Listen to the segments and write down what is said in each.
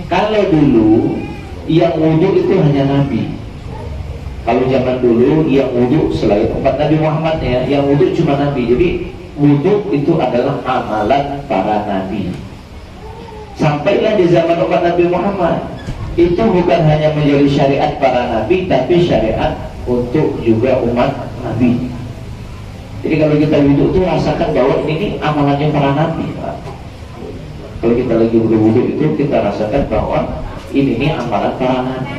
Kalau dulu yang wudhu itu hanya Nabi. Kalau zaman dulu yang wudhu selain umat Nabi Muhammad ya, yang wudhu cuma Nabi. Jadi wudhu itu adalah amalan para Nabi. Sampailah di zaman umat Nabi Muhammad, itu bukan hanya menjadi syariat para Nabi, tapi syariat untuk juga umat Nabi. Jadi kalau kita wudhu itu rasakan bahwa ini amalannya para Nabi, Pak. Kalau kita lagi wudhu itu kita rasakan bahwa ini amalan para Nabi.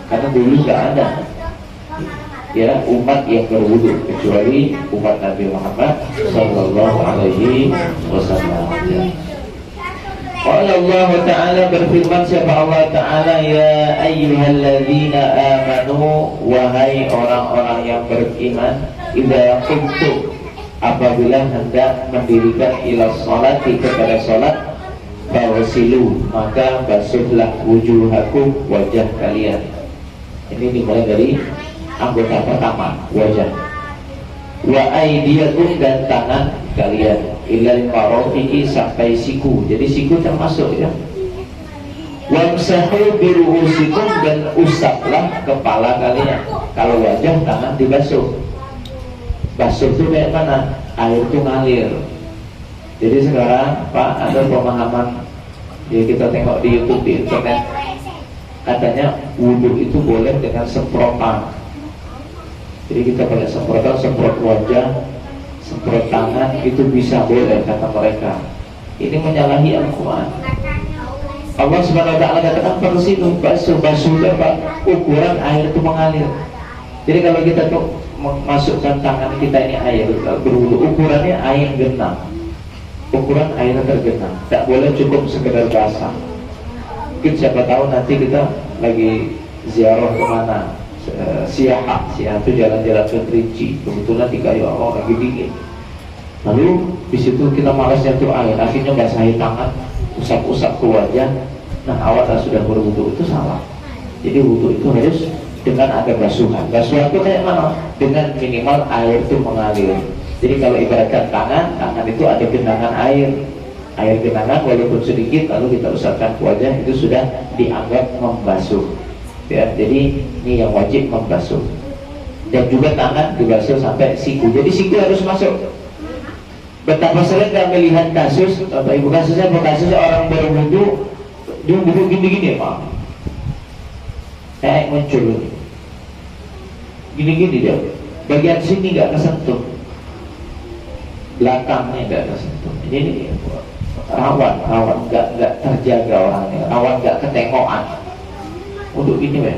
Karena dulu nggak ada ya umat yang berwudhu kecuali umat Nabi Muhammad Sallallahu Alaihi Wasallam. Allah Ta'ala berfirman, siapa Allah Ta'ala, ya ayyuhalladzina amanu, wahai orang-orang yang beriman, idza qumtum, apabila hendak mendirikan ila sholati, kepada sholat, fawsilu, maka basuhlah wujuhakum, wajah kalian. Ini dimulai dari anggota pertama, wajah. Wa aydiyakum, dan tangan kalian, ilal marafiqi, sampai siku. Jadi siku termasuk ya. Wamsahu biru'usikum, dan usaplah kepala kalian. Kalau wajah, tangan dibasuh. Basuh itu kayak mana? Air itu ngalir. Jadi sekarang Pak, ada pemahaman ya, kita tengok di YouTube, di internet, katanya wudhu itu boleh dengan semprotan. Jadi kita pakai semprotan, semprot wajah, semprot tangan, itu bisa boleh, kata mereka. Ini menyalahi Al-Quran. Allah Subhanahu Wa Taala katakan persilu, basuh itu apa? Ukuran air itu mengalir. Jadi kalau kita tuh memasukkan tangan kita ini air, berwudu, ukurannya air genang, ukuran air tergenang. Tak boleh cukup sekedar basah. Mungkin siapa tahu nanti kita lagi ziarah kemana, siahah itu jalan-jalan ke Kerinci, kebetulan di Kayu Allah lagi dingin. Lalu di situ kita malas nyentuh air, akhirnya basahi tangan, usap-usap ke wajah. Nah, awal sudah berwudu, itu salah. Jadi wudu itu harus dengan ada basuhan. Basuhan itu kayak mana? Dengan minimal air itu mengalir. Jadi kalau ibaratkan tangan itu ada genangan air genangan walaupun sedikit, lalu kita usapkan ke wajah, itu sudah dianggap membasuh. Ya, jadi ini yang wajib membasuh. Dan juga tangan dibasuh sampai siku. Jadi siku harus masuk. Betapa sering kami melihat kasus, Bapak Ibu, kasusnya orang berwudu, dia wudu gini-gini, Pak. Kayak muncul gini-gini dia. Bagian sini nggak kesentuh, belakangnya nggak kesentuh. Ini rawan nggak terjaga orangnya, rawan nggak ketengokan. Untuk ini ya,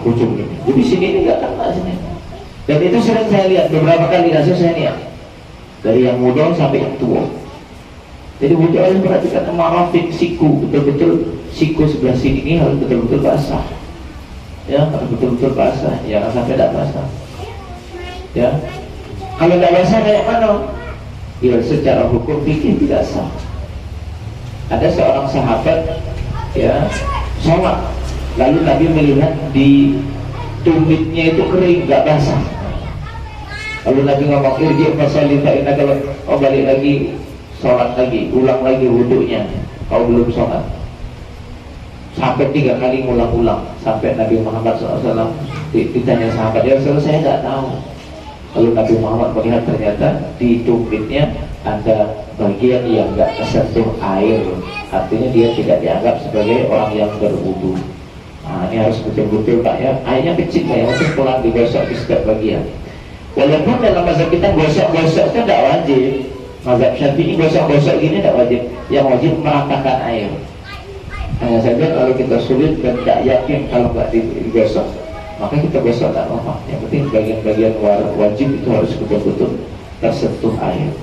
ujung ini. Jadi sini ini nggak kena sini. Dan itu sering saya lihat, beberapa kali kasus saya lihat, dari yang muda sampai yang tua. Jadi wudhu harus perhatikan marafik siku, betul-betul siku sebelah sini ini harus betul-betul basah. Ya, harus betul-betul basah, jangan sampai tidak basah. Ya, kalau tidak basah kayak mana? Ya, secara hukum fikih tidak sah. Ada seorang sahabat ya sholat, lalu Nabi melihat di tumitnya itu kering, nggak basah. Lalu Nabi ngomong, irji' fasalli fa innaka, oh balik lagi sholat lagi, ulang lagi wudunya, kau belum sholat. Sampai 3 kali ngulang-ulang, sampai Nabi Muhammad SAW ditanya sahabat, ya Rasulullah, saya nggak tahu. Lalu Nabi Muhammad melihat ternyata di tumitnya ada bagian yang nggak tersentuh air, artinya dia tidak dianggap sebagai orang yang berwudu. Nah, ini harus betul-betul Pak ya, airnya kecil ya, mungkin pulang digosok di setiap bagian. Walaupun dalam mazhab kita gosok-gosok itu tidak wajib, mazhab Syafi'i gosok-gosok gini tidak wajib, yang wajib meratakan air. Hanya saja kalau kita sulit dan tidak yakin kalau nggak digosok, maka kita gosok tak apa. Yang penting bagian-bagian wajib itu harus betul-betul tersentuh air.